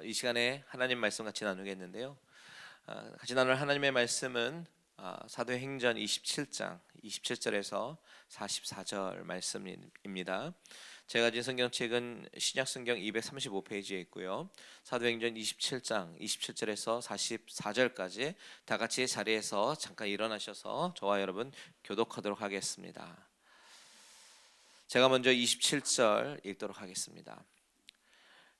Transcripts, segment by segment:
이 시간에 하나님 말씀 같이 나누겠는데요. 같이 나눌 하나님의 말씀은 사도행전 27장 27절에서 44절 말씀입니다. 제가 가진 성경책은 신약 성경 235페이지에 있고요. 사도행전 27장 27절에서 44절까지 다 같이 자리에서 잠깐 일어나셔서 저와 여러분 교독하도록 하겠습니다. 제가 먼저 27절 읽도록 하겠습니다.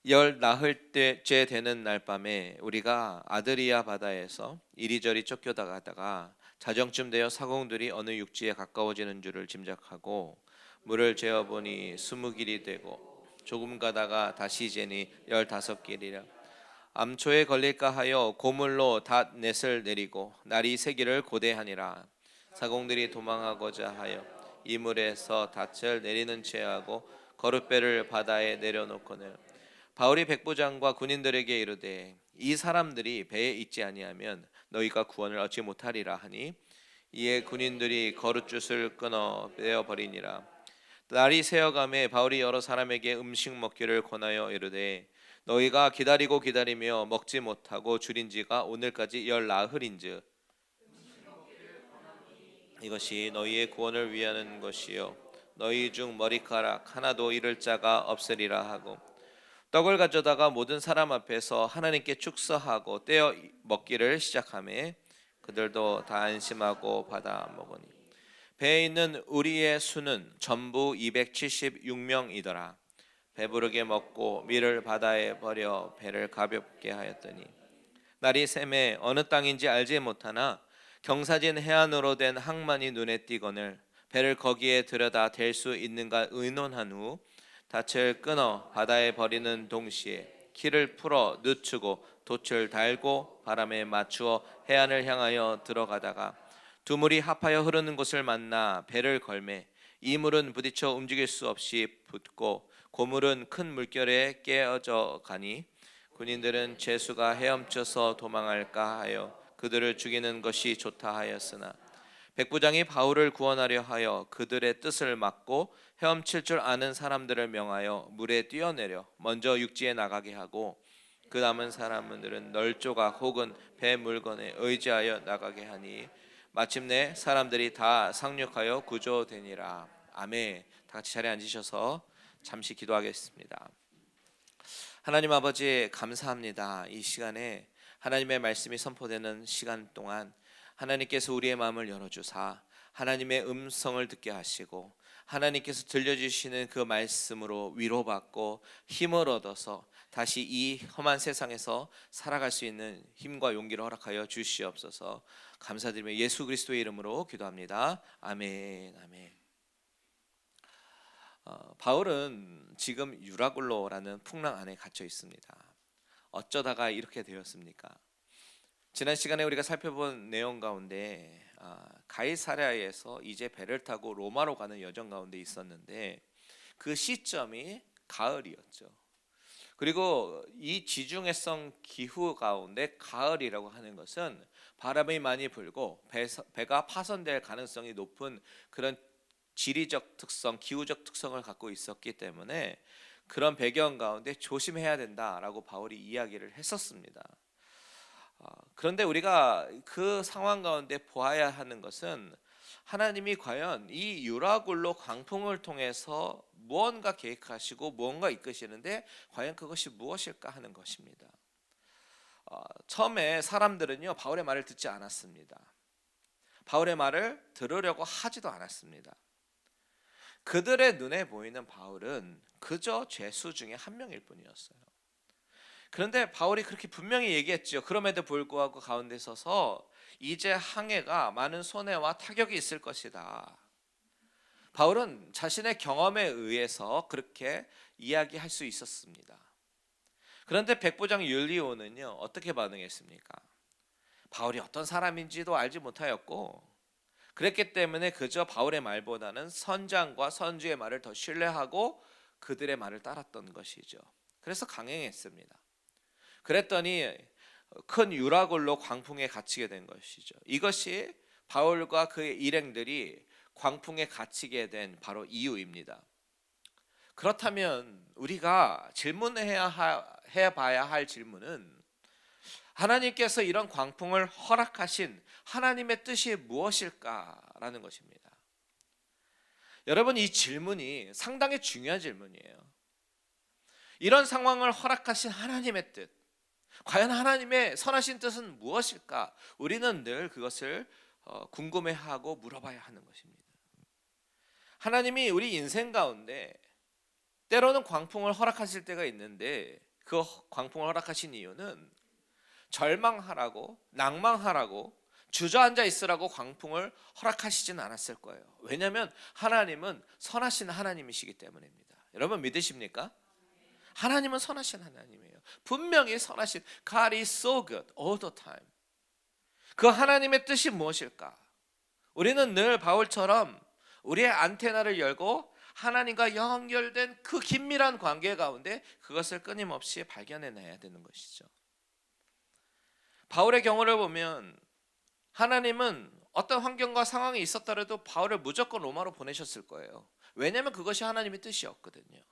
열 나흘 때째 되는 날 밤에 우리가 아드리아 바다에서 이리저리 쫓겨나가다가 자정쯤 되어 사공들이 어느 육지에 가까워지는 줄을 짐작하고 물을 재어보니 20길이 되고 조금 가다가 다시 재니 15길이라. 암초에 걸릴까 하여 고물로 닷넷을 내리고 날이 새기를 고대하니라. 사공들이 도망하고자 하여 이물에서 닻을 내리는 채하고 거룻배를 바다에 내려놓거늘 바울이 백부장과 군인들에게 이르되 이 사람들이 배에 있지 아니하면 너희가 구원을 얻지 못하리라 하니 이에 군인들이 거룻줄을 끊어 베어 버리니라. 날이 새어가매 바울이 여러 사람에게 음식 먹기를 권하여 이르되 너희가 기다리며 먹지 못하고 줄인 지가 오늘까지 열 나흘인즉 이것이 너희의 구원을 위하는 것이요 너희 중 머리카락 하나도 잃을 자가 없으리라 하고 떡을 가져다가 모든 사람 앞에서 하나님께 축사하고 떼어 먹기를 시작하매 그들도 다 안심하고 받아 먹으니 배에 있는 우리의 수는 전부 276명이더라. 배부르게 먹고 밀을 바다에 버려 배를 가볍게 하였더니 날이 새매 어느 땅인지 알지 못하나 경사진 해안으로 된 항만이 눈에 띄거늘 배를 거기에 들여다 댈 수 있는가 의논한 후 닻을 끊어 바다에 버리는 동시에 키를 풀어 늦추고 돛을 달고 바람에 맞추어 해안을 향하여 들어가다가 두 물이 합하여 흐르는 곳을 만나 배를 걸매 이 물은 부딪혀 움직일 수 없이 붙고 고물은 큰 물결에 깨어져 가니 군인들은 죄수가 헤엄쳐서 도망할까 하여 그들을 죽이는 것이 좋다 하였으나 백부장이 바울을 구원하려 하여 그들의 뜻을 막고 헤엄칠 줄 아는 사람들을 명하여 물에 뛰어내려 먼저 육지에 나가게 하고 그 남은 사람들은 널조각 혹은 배 물건에 의지하여 나가게 하니 마침내 사람들이 다 상륙하여 구조되니라. 아멘. 다 같이 자리에 앉으셔서 잠시 기도하겠습니다. 하나님 아버지 감사합니다. 이 시간에 하나님의 말씀이 선포되는 시간 동안 하나님께서 우리의 마음을 열어주사 하나님의 음성을 듣게 하시고 하나님께서 들려주시는 그 말씀으로 위로받고 힘을 얻어서 다시 이 험한 세상에서 살아갈 수 있는 힘과 용기를 허락하여 주시옵소서. 감사드리며 예수 그리스도의 이름으로 기도합니다. 아멘. 아멘. 바울은 지금 유라굴로라는 풍랑 안에 갇혀 있습니다. 어쩌다가 이렇게 되었습니까? 지난 시간에 우리가 살펴본 내용 가운데 가이사랴에서 이제 배를 타고 로마로 가는 여정 가운데 있었는데 그 시점이 가을이었죠. 그리고 이 지중해성 기후 가운데 가을이라고 하는 것은 바람이 많이 불고 배가 파손될 가능성이 높은 그런 지리적 특성, 기후적 특성을 갖고 있었기 때문에 그런 배경 가운데 조심해야 된다라고 바울이 이야기를 했었습니다. 그런데 우리가 그 상황 가운데 보아야 하는 것은 하나님이 과연 이 유라굴로 광풍을 통해서 무언가 계획하시고 무언가 이끄시는데 과연 그것이 무엇일까 하는 것입니다. 처음에 사람들은요 바울의 말을 듣지 않았습니다. 바울의 말을 들으려고 하지도 않았습니다. 그들의 눈에 보이는 바울은 그저 죄수 중에 한 명일 뿐이었어요. 그런데 바울이 그렇게 분명히 얘기했죠. 그럼에도 불구하고 가운데 서서 이제 항해가 많은 손해와 타격이 있을 것이다. 바울은 자신의 경험에 의해서 그렇게 이야기할 수 있었습니다. 그런데 백부장 율리오는요 어떻게 반응했습니까? 바울이 어떤 사람인지도 알지 못하였고 그랬기 때문에 그저 바울의 말보다는 선장과 선주의 말을 더 신뢰하고 그들의 말을 따랐던 것이죠. 그래서 강행했습니다. 그랬더니 큰 유라굴로 광풍에 갇히게 된 것이죠. 이것이 바울과 그의 일행들이 광풍에 갇히게 된 바로 이유입니다. 그렇다면 우리가 해봐야 할 질문은, 하나님께서 이런 광풍을 허락하신 하나님의 뜻이 무엇일까라는 것입니다. 여러분, 이 질문이 상당히 중요한 질문이에요. 이런 상황을 허락하신 하나님의 뜻, 과연 하나님의 선하신 뜻은 무엇일까? 우리는 늘 그것을 궁금해하고 물어봐야 하는 것입니다. 하나님이 우리 인생 가운데 때로는 광풍을 허락하실 때가 있는데, 그 광풍을 허락하신 이유는 절망하라고, 낭망하라고, 주저앉아 있으라고 광풍을 허락하시진 않았을 거예요. 왜냐하면 하나님은 선하신 하나님이시기 때문입니다. 여러분 믿으십니까? 하나님은 선하신 하나님이에요. 분명히 선하신, God is so good all the time. 그 하나님의 뜻이 무엇일까? 우리는 늘 바울처럼 우리의 안테나를 열고 하나님과 연결된 그 긴밀한 관계 가운데 그것을 끊임없이 발견해내야 되는 것이죠. 바울의 경우를 보면 하나님은 어떤 환경과 상황이 있었더라도 바울을 무조건 로마로 보내셨을 거예요. 왜냐하면 그것이 하나님의 뜻이었거든요.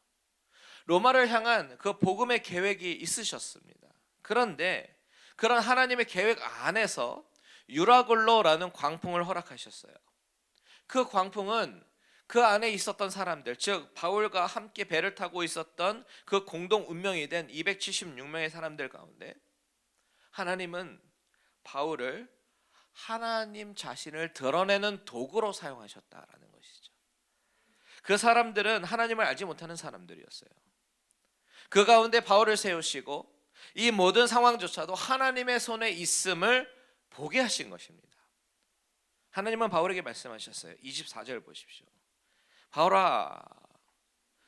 로마를 향한 그 복음의 계획이 있으셨습니다. 그런데 그런 하나님의 계획 안에서 유라굴로라는 광풍을 허락하셨어요. 그 광풍은 그 안에 있었던 사람들, 즉 바울과 함께 배를 타고 있었던 그 공동 운명이 된 276명의 사람들 가운데 하나님은 바울을 하나님 자신을 드러내는 도구로 사용하셨다라는 것이죠. 그 사람들은 하나님을 알지 못하는 사람들이었어요. 그 가운데 바울을 세우시고 이 모든 상황조차도 하나님의 손에 있음을 보게 하신 것입니다. 하나님은 바울에게 말씀하셨어요. 24절 보십시오. 바울아,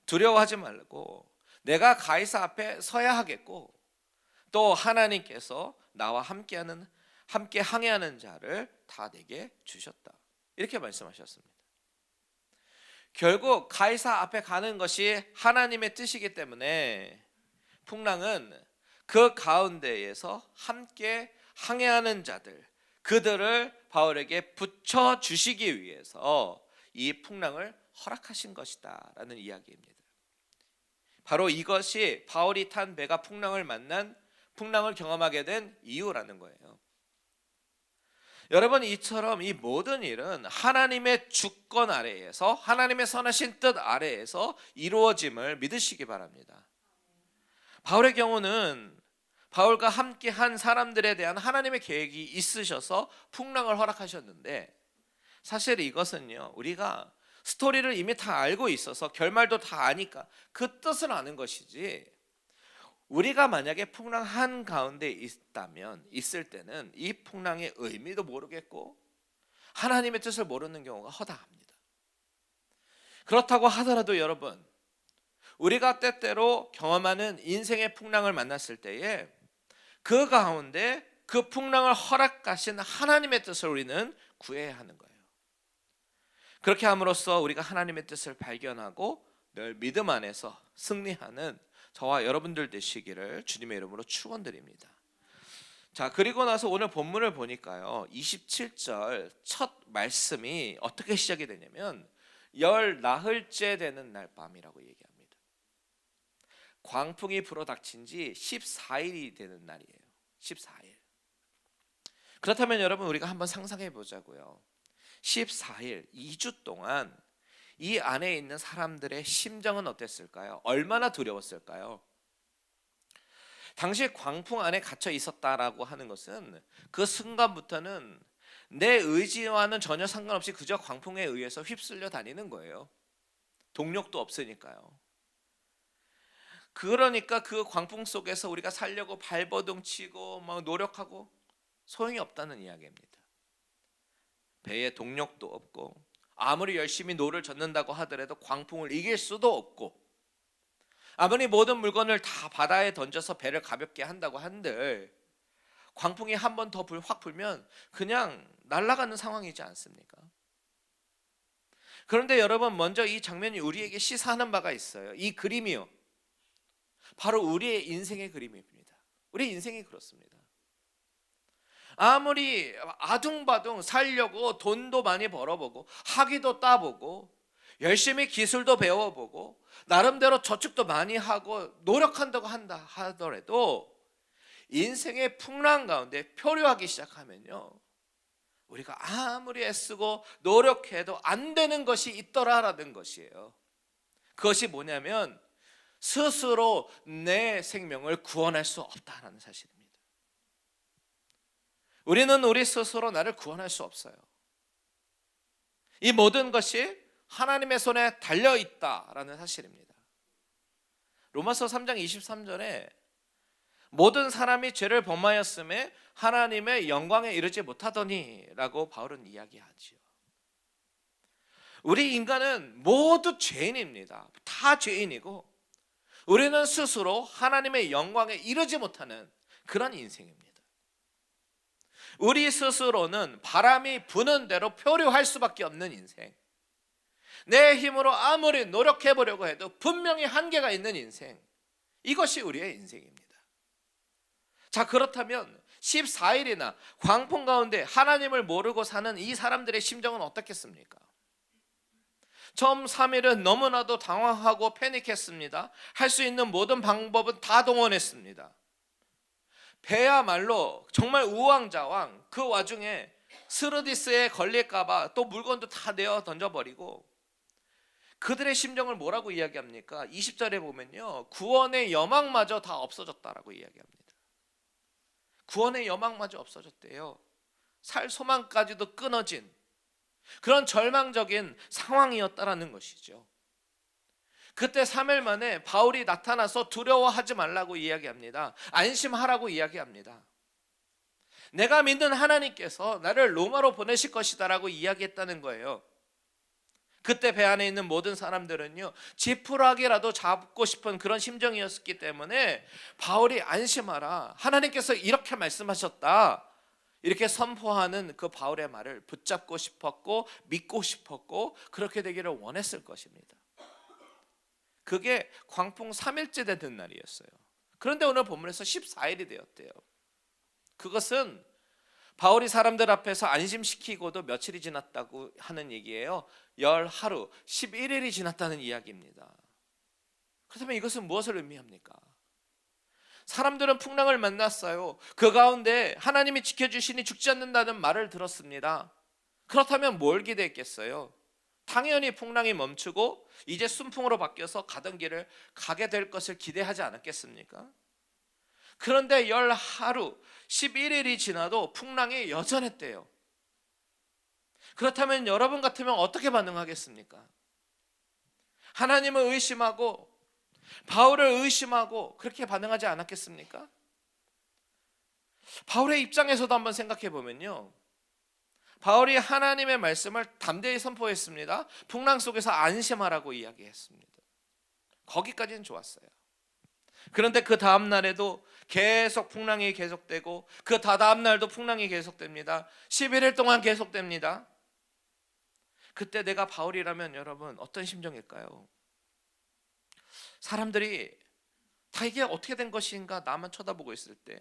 두려워하지 말고 내가 가이사 앞에 서야 하겠고 또 하나님께서 나와 함께 항해하는 자를 다 내게 주셨다. 이렇게 말씀하셨습니다. 결국 가이사 앞에 가는 것이 하나님의 뜻이기 때문에 풍랑은 그 가운데에서 함께 항해하는 자들, 그들을 바울에게 붙여주시기 위해서 이 풍랑을 허락하신 것이다 라는 이야기입니다. 바로 이것이 바울이 탄 배가 풍랑을 경험하게 된 이유라는 거예요. 여러분, 이처럼 이 모든 일은 하나님의 주권 아래에서, 하나님의 선하신 뜻 아래에서 이루어짐을 믿으시기 바랍니다. 바울의 경우는 바울과 함께 한 사람들에 대한 하나님의 계획이 있으셔서 풍랑을 허락하셨는데, 사실 이것은요, 우리가 스토리를 이미 다 알고 있어서 결말도 다 아니까 그 뜻을 아는 것이지, 우리가 만약에 풍랑 한 가운데 있을 때는 이 풍랑의 의미도 모르겠고 하나님의 뜻을 모르는 경우가 허다합니다. 그렇다고 하더라도 여러분, 우리가 때때로 경험하는 인생의 풍랑을 만났을 때에 그 가운데 그 풍랑을 허락하신 하나님의 뜻을 우리는 구해야 하는 거예요. 그렇게 함으로써 우리가 하나님의 뜻을 발견하고 늘 믿음 안에서 승리하는 저와 여러분들 되시기를 주님의 이름으로 축원드립니다. 자, 그리고 나서 오늘 본문을 보니까요, 27절 첫 말씀이 어떻게 시작이 되냐면 열 나흘째 되는 날 밤이라고 얘기합니다. 광풍이 불어닥친 지 14일이 되는 날이에요. 14일. 그렇다면 여러분, 우리가 한번 상상해 보자고요. 14일, 2주 동안 이 안에 있는 사람들의 심정은 어땠을까요? 얼마나 두려웠을까요? 당시 광풍 안에 갇혀 있었다라고 하는 것은 그 순간부터는 내 의지와는 전혀 상관없이 그저 광풍에 의해서 휩쓸려 다니는 거예요. 동력도 없으니까요. 그러니까 그 광풍 속에서 우리가 살려고 발버둥 치고 막 노력하고 소용이 없다는 이야기입니다. 배에 동력도 없고 아무리 열심히 노를 젓는다고 하더라도 광풍을 이길 수도 없고, 아무리 모든 물건을 다 바다에 던져서 배를 가볍게 한다고 한들 광풍이 한 번 더 확 불면 그냥 날아가는 상황이지 않습니까? 그런데 여러분, 먼저 이 장면이 우리에게 시사하는 바가 있어요. 이 그림이요, 바로 우리의 인생의 그림입니다. 우리 인생이 그렇습니다. 아무리 아둥바둥 살려고 돈도 많이 벌어보고 학위도 따보고 열심히 기술도 배워보고 나름대로 저축도 많이 하고 노력한다고 한다 하더라도 인생의 풍랑 가운데 표류하기 시작하면요, 우리가 아무리 애쓰고 노력해도 안 되는 것이 있더라라는 것이에요. 그것이 뭐냐면 스스로 내 생명을 구원할 수 없다라는 사실입니다. 우리는 우리 스스로 나를 구원할 수 없어요. 이 모든 것이 하나님의 손에 달려있다라는 사실입니다. 로마서 3장 23절에 모든 사람이 죄를 범하였음에 하나님의 영광에 이르지 못하더니 라고 바울은 이야기하지요. 우리 인간은 모두 죄인입니다. 다 죄인이고 우리는 스스로 하나님의 영광에 이르지 못하는 그런 인생입니다. 우리 스스로는 바람이 부는 대로 표류할 수밖에 없는 인생, 내 힘으로 아무리 노력해 보려고 해도 분명히 한계가 있는 인생, 이것이 우리의 인생입니다. 자, 그렇다면 14일이나 광풍 가운데 하나님을 모르고 사는 이 사람들의 심정은 어떻겠습니까? 처음 3일은 너무나도 당황하고 패닉했습니다. 할 수 있는 모든 방법은 다 동원했습니다. 배야말로 정말 우왕좌왕, 그 와중에 스르디스에 걸릴까봐 또 물건도 다 내어 던져버리고, 그들의 심정을 뭐라고 이야기합니까? 20절에 보면요, 구원의 여망마저 다 없어졌다라고 이야기합니다. 구원의 여망마저 없어졌대요. 살 소망까지도 끊어진 그런 절망적인 상황이었다라는 것이죠. 그때 3일 만에 바울이 나타나서 두려워하지 말라고 이야기합니다. 안심하라고 이야기합니다. 내가 믿는 하나님께서 나를 로마로 보내실 것이다라고 이야기했다는 거예요. 그때 배 안에 있는 모든 사람들은요, 지푸라기라도 잡고 싶은 그런 심정이었기 때문에 바울이 안심하라, 하나님께서 이렇게 말씀하셨다, 이렇게 선포하는 그 바울의 말을 붙잡고 싶었고 믿고 싶었고 그렇게 되기를 원했을 것입니다. 그게 광풍 3일째 되는 날이었어요. 그런데 오늘 본문에서 14일이 되었대요. 그것은 바울이 사람들 앞에서 안심시키고도 며칠이 지났다고 하는 얘기예요. 10하루, 11일이 지났다는 이야기입니다. 그렇다면 이것은 무엇을 의미합니까? 사람들은 풍랑을 만났어요. 그 가운데 하나님이 지켜주시니 죽지 않는다는 말을 들었습니다. 그렇다면 뭘 기대했겠어요? 당연히 풍랑이 멈추고 이제 순풍으로 바뀌어서 가던 길을 가게 될 것을 기대하지 않았겠습니까? 그런데 10하루, 11일이 지나도 풍랑이 여전했대요. 그렇다면 여러분 같으면 어떻게 반응하겠습니까? 하나님을 의심하고 바울을 의심하고 그렇게 반응하지 않았겠습니까? 바울의 입장에서도 한번 생각해 보면요, 바울이 하나님의 말씀을 담대히 선포했습니다. 풍랑 속에서 안심하라고 이야기했습니다. 거기까지는 좋았어요. 그런데 그 다음 날에도 계속 풍랑이 계속되고 그 다다음 날도 풍랑이 계속됩니다. 11일 동안 계속됩니다. 그때 내가 바울이라면 여러분 어떤 심정일까요? 사람들이 다 이게 어떻게 된 것인가 나만 쳐다보고 있을 때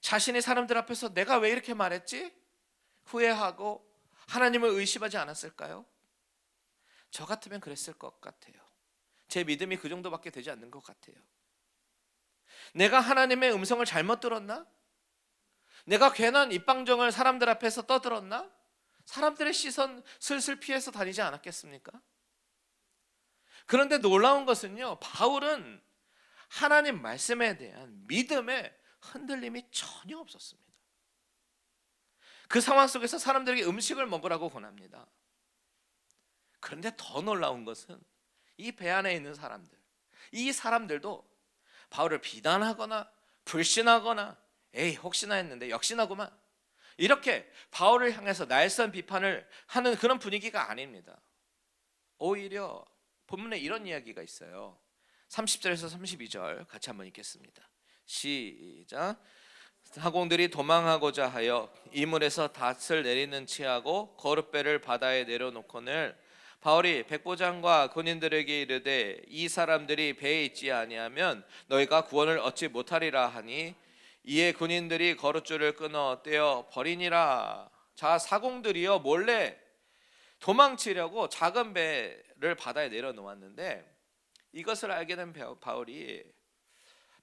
자신이 사람들 앞에서 내가 왜 이렇게 말했지? 후회하고 하나님을 의심하지 않았을까요? 저 같으면 그랬을 것 같아요. 제 믿음이 그 정도밖에 되지 않는 것 같아요. 내가 하나님의 음성을 잘못 들었나? 내가 괜한 입방정을 사람들 앞에서 떠들었나? 사람들의 시선 슬슬 피해서 다니지 않았겠습니까? 그런데 놀라운 것은요, 바울은 하나님 말씀에 대한 믿음에 흔들림이 전혀 없었습니다. 그 상황 속에서 사람들에게 음식을 먹으라고 권합니다. 그런데 더 놀라운 것은 이 배 안에 있는 사람들, 이 사람들도 바울을 비난하거나 불신하거나 에이 혹시나 했는데 역시나구만, 이렇게 바울을 향해서 날선 비판을 하는 그런 분위기가 아닙니다. 오히려 본문에 이런 이야기가 있어요. 30절에서 32절 같이 한번 읽겠습니다. 시작. 하공들이 도망하고자 하여 이물에서 닷을 내리는 치하고 거룻배를 바다에 내려놓거늘 바울이 백부장과 군인들에게 이르되 이 사람들이 배에 있지 아니하면 너희가 구원을 얻지 못하리라 하니 이에 군인들이 거룻줄을 끊어 떼어 버리니라. 자, 사공들이여 몰래 도망치려고 작은 배를 바다에 내려놓았는데 이것을 알게 된 바울이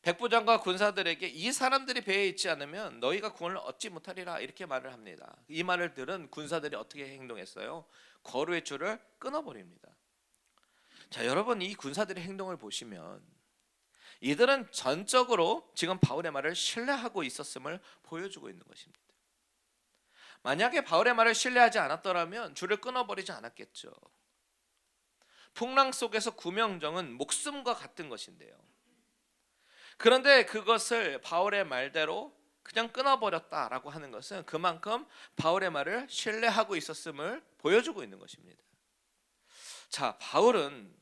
백부장과 군사들에게 이 사람들이 배에 있지 않으면 너희가 구원을 얻지 못하리라 이렇게 말을 합니다. 이 말을 들은 군사들이 어떻게 행동했어요? 거루의 줄을 끊어버립니다. 자, 여러분, 이 군사들의 행동을 보시면 이들은 전적으로 지금 바울의 말을 신뢰하고 있었음을 보여주고 있는 것입니다. 만약에 바울의 말을 신뢰하지 않았더라면 줄을 끊어버리지 않았겠죠. 풍랑 속에서 구명정은 목숨과 같은 것인데요. 그런데 그것을 바울의 말대로 그냥 끊어버렸다라고 하는 것은 그만큼 바울의 말을 신뢰하고 있었음을 보여주고 있는 것입니다. 자, 바울은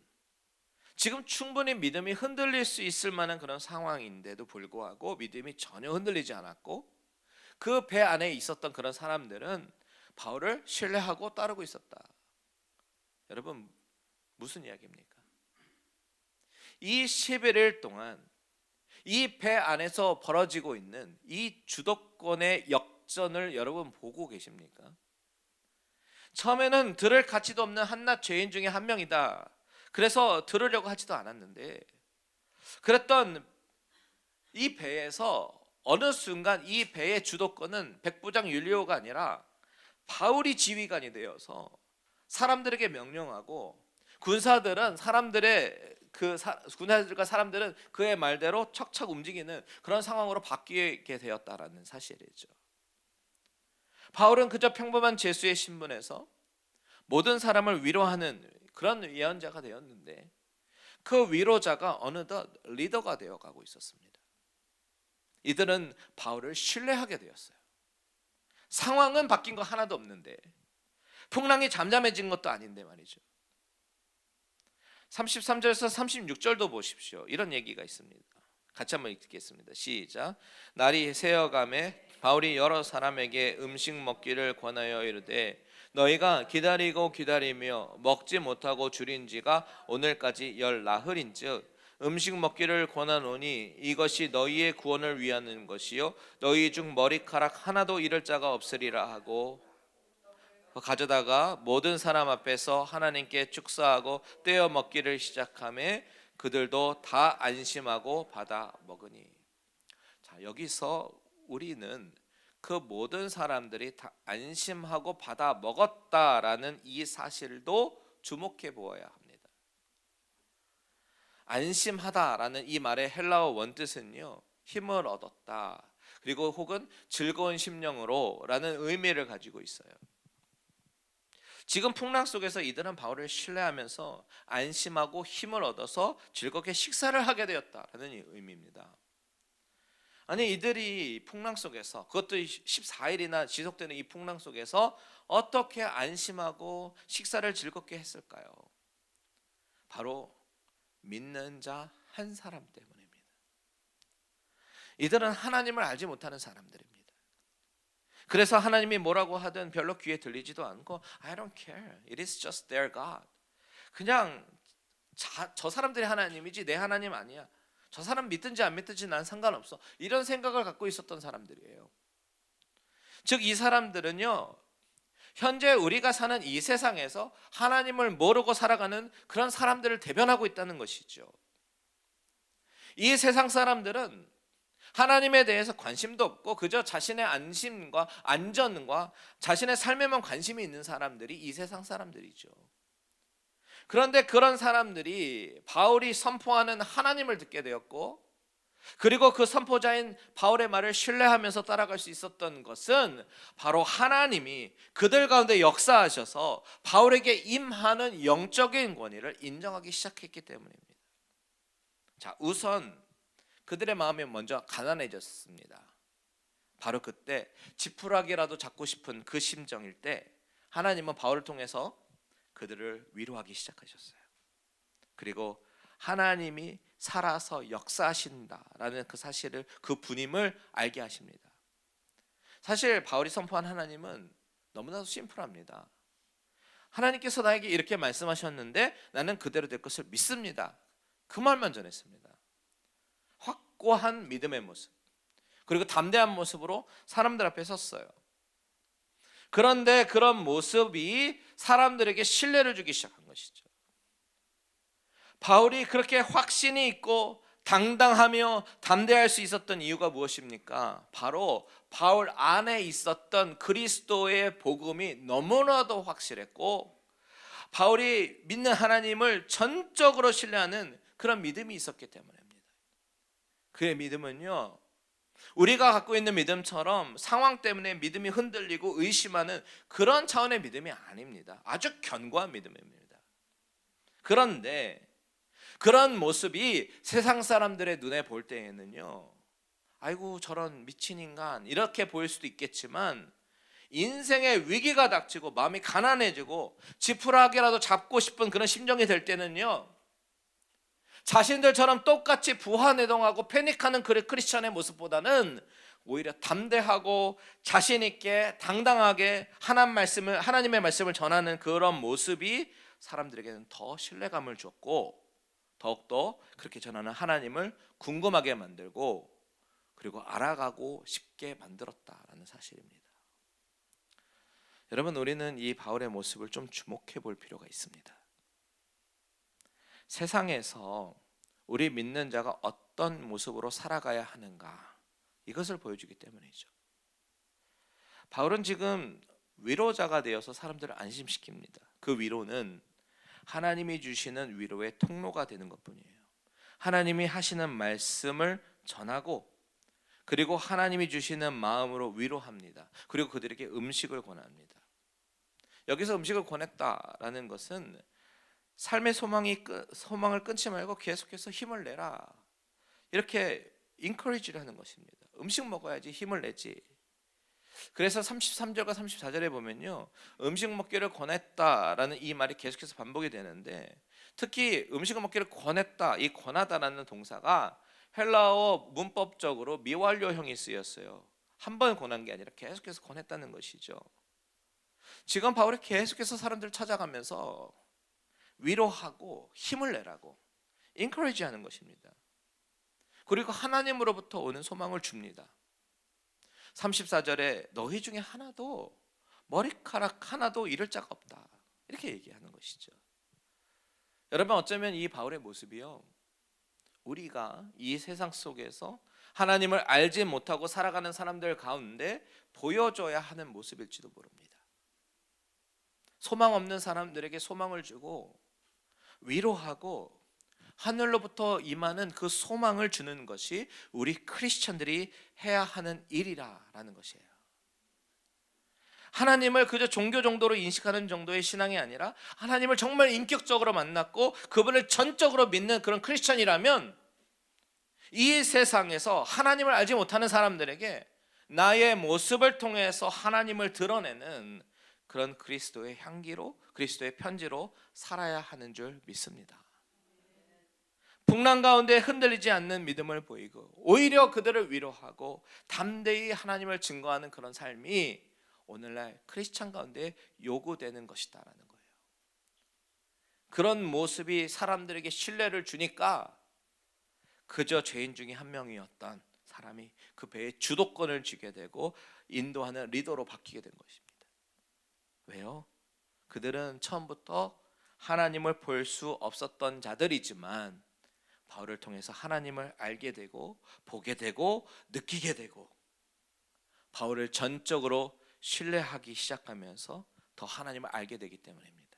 지금 충분히 믿음이 흔들릴 수 있을 만한 그런 상황인데도 불구하고 믿음이 전혀 흔들리지 않았고 그 배 안에 있었던 그런 사람들은 바울을 신뢰하고 따르고 있었다. 여러분, 무슨 이야기입니까? 이 11일 동안 이 배 안에서 벌어지고 있는 이 주도권의 역전을 여러분 보고 계십니까? 처음에는 들을 가치도 없는 한낱 죄인 중에 한 명이다. 그래서 들으려고 하지도 않았는데 그랬던 이 배에서 어느 순간 이 배의 주도권은 백부장 율리오가 아니라 바울이 지휘관이 되어서 사람들에게 명령하고 군사들과 사람들은 그의 말대로 척척 움직이는 그런 상황으로 바뀌게 되었다라는 사실이죠. 바울은 그저 평범한 죄수의 신분에서 모든 사람을 위로하는 그런 예언자가 되었는데 그 위로자가 어느덧 리더가 되어가고 있었습니다. 이들은 바울을 신뢰하게 되었어요. 상황은 바뀐 거 하나도 없는데 풍랑이 잠잠해진 것도 아닌데 말이죠. 33절에서 36절도 보십시오. 이런 얘기가 있습니다. 같이 한번 읽겠습니다. 시작. 날이 새어가매 바울이 여러 사람에게 음식 먹기를 권하여 이르되 너희가 기다리고 기다리며 먹지 못하고 줄인 지가 오늘까지 열 나흘인즉 음식 먹기를 권하노니 이것이 너희의 구원을 위하는 것이요 너희 중 머리카락 하나도 잃을 자가 없으리라 하고 가져다가 모든 사람 앞에서 하나님께 축사하고 떼어 먹기를 시작하매 그들도 다 안심하고 받아 먹으니. 자, 여기서 우리는 그 모든 사람들이 다 안심하고 받아 먹었다라는 이 사실도 주목해 보아야 합니다. 안심하다라는 이 말의 헬라어 원뜻은요, 힘을 얻었다, 그리고 혹은 즐거운 심령으로 라는 의미를 가지고 있어요. 지금 풍랑 속에서 이들은 바울을 신뢰하면서 안심하고 힘을 얻어서 즐겁게 식사를 하게 되었다라는 의미입니다. 아니, 이들이 풍랑 속에서, 그것도 14일이나 지속되는 이 풍랑 속에서 어떻게 안심하고 식사를 즐겁게 했을까요? 바로 믿는 자 한 사람 때문입니다. 이들은 하나님을 알지 못하는 사람들입니다. 그래서 하나님이 뭐라고 하든 별로 귀에 들리지도 않고 I don't care. It is just their God. 그냥 저 사람들이 하나님이지 내 하나님 아니야. 저 사람 믿든지 안 믿든지 난 상관없어. 이런 생각을 갖고 있었던 사람들이에요. 즉 이 사람들은요, 현재 우리가 사는 이 세상에서 하나님을 모르고 살아가는 그런 사람들을 대변하고 있다는 것이죠. 이 세상 사람들은 하나님에 대해서 관심도 없고 그저 자신의 안심과 안전과 자신의 삶에만 관심이 있는 사람들이 이 세상 사람들이죠. 그런데 그런 사람들이 바울이 선포하는 하나님을 듣게 되었고, 그리고 그 선포자인 바울의 말을 신뢰하면서 따라갈 수 있었던 것은 바로 하나님이 그들 가운데 역사하셔서 바울에게 임하는 영적인 권위를 인정하기 시작했기 때문입니다. 자, 우선 그들의 마음이 먼저 가난해졌습니다. 바로 그때 지푸라기라도 잡고 싶은 그 심정일 때 하나님은 바울을 통해서 그들을 위로하기 시작하셨어요. 그리고 하나님이 살아서 역사하신다라는 그 사실을, 그 분임을 알게 하십니다. 사실 바울이 선포한 하나님은 너무나도 심플합니다. 하나님께서 나에게 이렇게 말씀하셨는데 나는 그대로 될 것을 믿습니다. 그 말만 전했습니다. 확고한 믿음의 모습, 그리고 담대한 모습으로 사람들 앞에 섰어요. 그런데 그런 모습이 사람들에게 신뢰를 주기 시작한 것이죠. 바울이 그렇게 확신이 있고 당당하며 담대할 수 있었던 이유가 무엇입니까? 바로 바울 안에 있었던 그리스도의 복음이 너무나도 확실했고, 바울이 믿는 하나님을 전적으로 신뢰하는 그런 믿음이 있었기 때문입니다. 그의 믿음은요, 우리가 갖고 있는 믿음처럼 상황 때문에 믿음이 흔들리고 의심하는 그런 차원의 믿음이 아닙니다. 아주 견고한 믿음입니다. 그런데 그런 모습이 세상 사람들의 눈에 볼 때에는요, 아이고 저런 미친 인간 이렇게 보일 수도 있겠지만, 인생의 위기가 닥치고 마음이 가난해지고 지푸라기라도 잡고 싶은 그런 심정이 될 때는요, 자신들처럼 똑같이 부하내동하고 패닉하는 크리스천의 모습보다는 오히려 담대하고 자신 있게 당당하게 하나님의 말씀을 전하는 그런 모습이 사람들에게는 더 신뢰감을 줬고, 더욱더 그렇게 전하는 하나님을 궁금하게 만들고, 그리고 알아가고 싶게 만들었다라는 사실입니다. 여러분, 우리는 이 바울의 모습을 좀 주목해 볼 필요가 있습니다. 세상에서 우리 믿는 자가 어떤 모습으로 살아가야 하는가, 이것을 보여주기 때문이죠. 바울은 지금 위로자가 되어서 사람들을 안심시킵니다. 그 위로는 하나님이 주시는 위로의 통로가 되는 것뿐이에요. 하나님이 하시는 말씀을 전하고, 그리고 하나님이 주시는 마음으로 위로합니다. 그리고 그들에게 음식을 권합니다. 여기서 음식을 권했다라는 것은 삶의 소망을 끊지 말고 계속해서 힘을 내라, 이렇게 인커리지를 하는 것입니다. 음식 먹어야지 힘을 내지. 그래서 33절과 34절에 보면요, 음식 먹기를 권했다라는 이 말이 계속해서 반복이 되는데, 특히 음식을 먹기를 권했다, 이 권하다라는 동사가 헬라어 문법적으로 미완료형이 쓰였어요. 한 번 권한 게 아니라 계속해서 권했다는 것이죠. 지금 바울이 계속해서 사람들을 찾아가면서 위로하고 힘을 내라고 인커리지 하는 것입니다. 그리고 하나님으로부터 오는 소망을 줍니다. 34절에 너희 중에 하나도, 머리카락 하나도 잃을 자가 없다, 이렇게 얘기하는 것이죠. 여러분, 어쩌면 이 바울의 모습이요, 우리가 이 세상 속에서 하나님을 알지 못하고 살아가는 사람들 가운데 보여줘야 하는 모습일지도 모릅니다. 소망 없는 사람들에게 소망을 주고 위로하고 하늘로부터 임하는 그 소망을 주는 것이 우리 크리스천들이 해야 하는 일이라는 것이에요. 하나님을 그저 종교 정도로 인식하는 정도의 신앙이 아니라, 하나님을 정말 인격적으로 만났고 그분을 전적으로 믿는 그런 크리스천이라면, 이 세상에서 하나님을 알지 못하는 사람들에게 나의 모습을 통해서 하나님을 드러내는 그런 그리스도의 향기로, 그리스도의 편지로 살아야 하는 줄 믿습니다. 풍랑 가운데 흔들리지 않는 믿음을 보이고 오히려 그들을 위로하고 담대히 하나님을 증거하는 그런 삶이 오늘날 크리스찬 가운데 요구되는 것이다라는 거예요. 그런 모습이 사람들에게 신뢰를 주니까 그저 죄인 중에 한 명이었던 사람이 그 배의 주도권을 쥐게 되고 인도하는 리더로 바뀌게 된 것입니다. 왜요? 그들은 처음부터 하나님을 볼 수 없었던 자들이지만 바울을 통해서 하나님을 알게 되고 보게 되고 느끼게 되고 바울을 전적으로 신뢰하기 시작하면서 더 하나님을 알게 되기 때문입니다.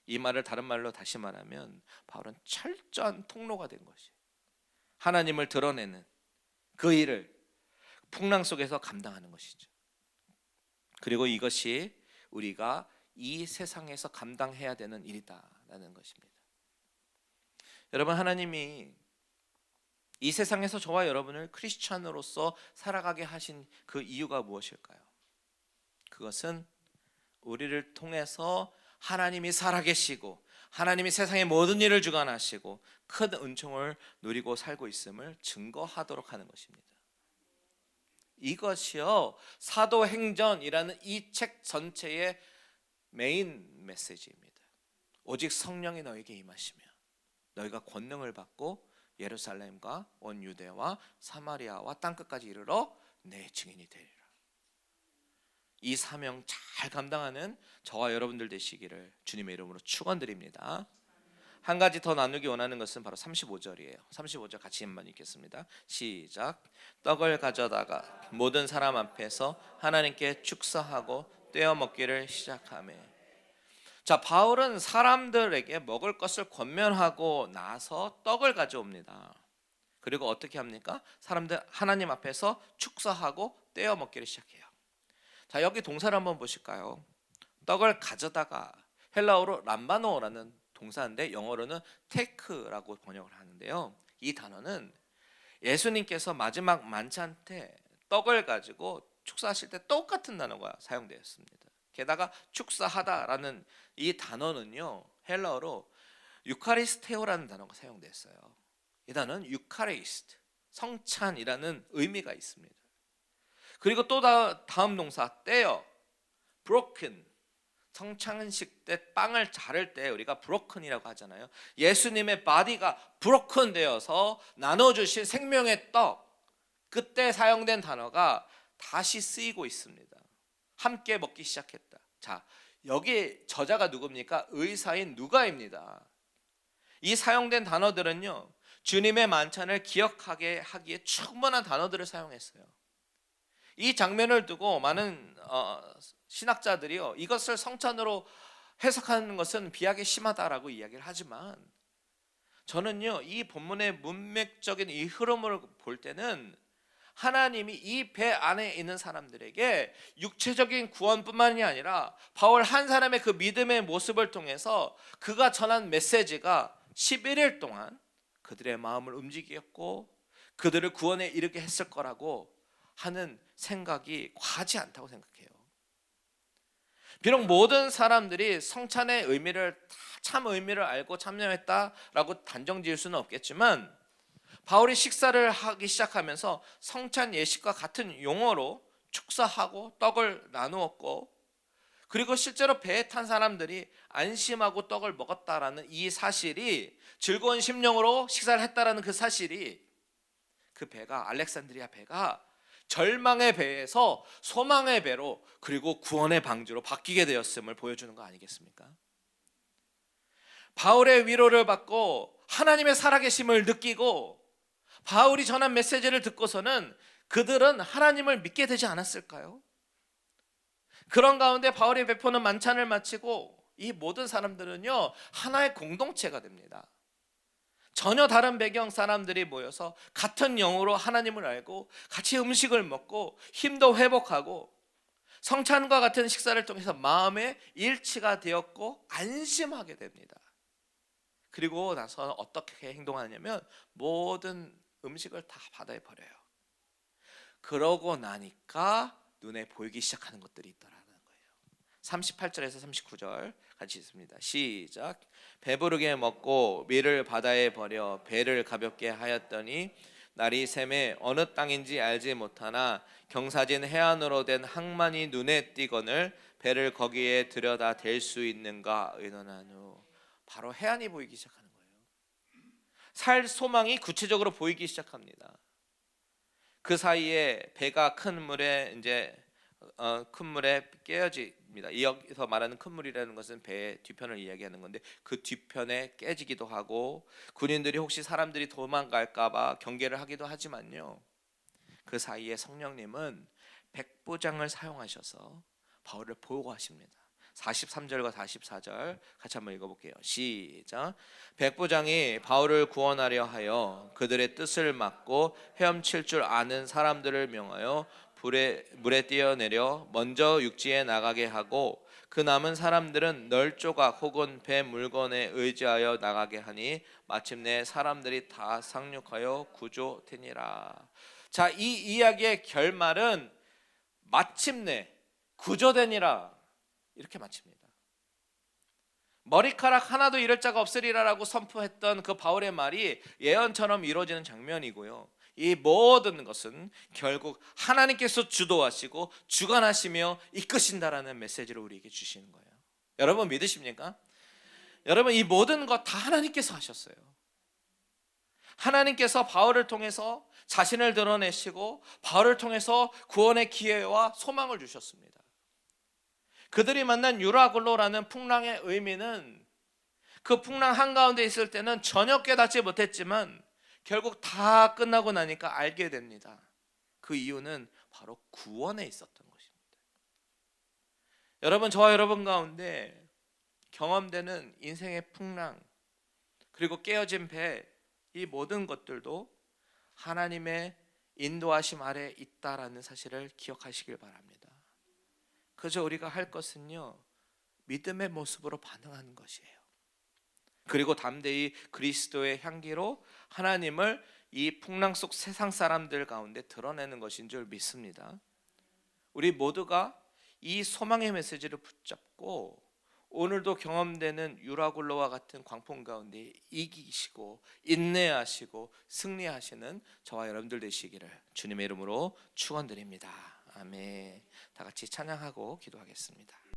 이 말을 다른 말로 다시 말하면 바울은 철저한 통로가 된 것이에요. 하나님을 드러내는 그 일을 풍랑 속에서 감당하는 것이죠. 그리고 이것이 우리가 이 세상에서 감당해야 되는 일이다라는 것입니다. 여러분, 하나님이 이 세상에서 저와 여러분을 크리스찬으로서 살아가게 하신 그 이유가 무엇일까요? 그것은 우리를 통해서 하나님이 살아계시고 하나님이 세상의 모든 일을 주관하시고 큰 은총을 누리고 살고 있음을 증거하도록 하는 것입니다. 이것이요, 사도행전이라는 이 책 전체의 메인 메시지입니다. 오직 성령이 너에게 임하시면 너희가 권능을 받고 예루살렘과 온 유대와 사마리아와 땅끝까지 이르러 내 증인이 되리라. 이 사명 잘 감당하는 저와 여러분들 되시기를 주님의 이름으로 축원드립니다. 한 가지 더 나누기 원하는 것은 바로 35절이에요. 35절 같이 한번 읽겠습니다. 시작. 떡을 가져다가 모든 사람 앞에서 하나님께 축사하고 떼어 먹기를 시작하며. 자, 바울은 사람들에게 먹을 것을 권면하고 나서 떡을 가져옵니다. 그리고 어떻게 합니까? 사람들 하나님 앞에서 축사하고 떼어 먹기를 시작해요. 자, 여기 동사를 한번 보실까요? 떡을 가져다가 헬라어로 람바노라는 동사인데 영어로는 테크라고 번역을 하는데요. 이 단어는 예수님께서 마지막 만찬 때 떡을 가지고 축사하실 때 똑같은 단어가 사용되었습니다. 게다가 축사하다라는 이 단어는요, 헬라어로 유카리스테오라는 단어가 사용됐어요. 이 단어는 유카리스트, 성찬이라는 의미가 있습니다. 그리고 또 다음 동사 떼어, broken, 성찬식 때 빵을 자를 때 우리가 브로큰이라고 하잖아요. 예수님의 바디가 브로큰 되어서 나눠주신 생명의 떡, 그때 사용된 단어가 다시 쓰이고 있습니다. 함께 먹기 시작했다. 자, 여기 저자가 누굽니까? 의사인 누가입니다. 이 사용된 단어들은요, 주님의 만찬을 기억하게 하기에 충분한 단어들을 사용했어요. 이 장면을 두고 많은 신학자들이요, 이것을 성찬으로 해석하는 것은 비약이 심하다라고 이야기를 하지만, 저는요, 이 본문의 문맥적인 이 흐름을 볼 때는 하나님이 이 배 안에 있는 사람들에게 육체적인 구원뿐만이 아니라 바울 한 사람의 그 믿음의 모습을 통해서 그가 전한 메시지가 11일 동안 그들의 마음을 움직였고 그들을 구원에 이르게 했을 거라고 하는 생각이 과하지 않다고 생각해요. 비록 모든 사람들이 성찬의 의미를 참 의미를 알고 참여했다라고 단정 지을 수는 없겠지만, 바울이 식사를 하기 시작하면서 성찬 예식과 같은 용어로 축사하고 떡을 나누었고, 그리고 실제로 배에 탄 사람들이 안심하고 떡을 먹었다라는 이 사실이, 즐거운 심령으로 식사를 했다라는 그 사실이, 그 배가, 알렉산드리아 배가 절망의 배에서 소망의 배로, 그리고 구원의 방주로 바뀌게 되었음을 보여주는 거 아니겠습니까? 바울의 위로를 받고 하나님의 살아계심을 느끼고 바울이 전한 메시지를 듣고서는 그들은 하나님을 믿게 되지 않았을까요? 그런 가운데 바울이 베푸는 만찬을 마치고 이 모든 사람들은요, 하나의 공동체가 됩니다. 전혀 다른 배경 사람들이 모여서 같은 영으로 하나님을 알고 같이 음식을 먹고 힘도 회복하고 성찬과 같은 식사를 통해서 마음의 일치가 되었고 안심하게 됩니다. 그리고 나서 어떻게 행동하냐면 모든 음식을 다 바다에 버려요. 그러고 나니까 눈에 보이기 시작하는 것들이 있더라는 거예요. 38절에서 39절 같이 읽습니다. 시작. 배부르게 먹고 밀을 바다에 버려 배를 가볍게 하였더니 날이 새매 어느 땅인지 알지 못하나 경사진 해안으로 된 항만이 눈에 띄거늘 배를 거기에 들여다 댈 수 있는가 의논한 후. 바로 해안이 보이기 시작하는 거예요. 살 소망이 구체적으로 보이기 시작합니다. 그 사이에 배가 큰 물에 큰 물에 깨어집니다. 여기서 말하는 큰 물이라는 것은 배의 뒤편을 이야기하는 건데, 그 뒤편에 깨지기도 하고 군인들이 혹시 사람들이 도망갈까봐 경계를 하기도 하지만요, 그 사이에 성령님은 백부장을 사용하셔서 바울을 보호하십니다. 43절과 44절 같이 한번 읽어볼게요. 시작. 백부장이 바울을 구원하려 하여 그들의 뜻을 막고 헤엄칠 줄 아는 사람들을 명하여 물에 뛰어내려 먼저 육지에 나가게 하고 그 남은 사람들은 널조각 혹은 배 물건에 의지하여 나가게 하니 마침내 사람들이 다 상륙하여 구조되니라. 자, 이 이야기의 결말은 마침내 구조되니라 이렇게 마칩니다. 머리카락 하나도 잃을 자가 없으리라라고 선포했던 그 바울의 말이 예언처럼 이루어지는 장면이고요, 이 모든 것은 결국 하나님께서 주도하시고 주관하시며 이끄신다라는 메시지를 우리에게 주시는 거예요. 여러분 믿으십니까? 여러분, 이 모든 것 다 하나님께서 하셨어요. 하나님께서 바울을 통해서 자신을 드러내시고 바울을 통해서 구원의 기회와 소망을 주셨습니다. 그들이 만난 유라굴로라는 풍랑의 의미는 그 풍랑 한가운데 있을 때는 전혀 깨닫지 못했지만 결국 다 끝나고 나니까 알게 됩니다. 그 이유는 바로 구원에 있었던 것입니다. 여러분, 저와 여러분 가운데 경험되는 인생의 풍랑, 그리고 깨어진 배, 이 모든 것들도 하나님의 인도하심 아래 있다라는 사실을 기억하시길 바랍니다. 그저 우리가 할 것은요, 믿음의 모습으로 반응하는 것이에요. 그리고 담대히 그리스도의 향기로 하나님을 이 풍랑 속 세상 사람들 가운데 드러내는 것인 줄 믿습니다. 우리 모두가 이 소망의 메시지를 붙잡고 오늘도 경험되는 유라굴로와 같은 광풍 가운데 이기시고 인내하시고 승리하시는 저와 여러분들 되시기를 주님의 이름으로 축원드립니다. 아멘. 다 같이 찬양하고 기도하겠습니다.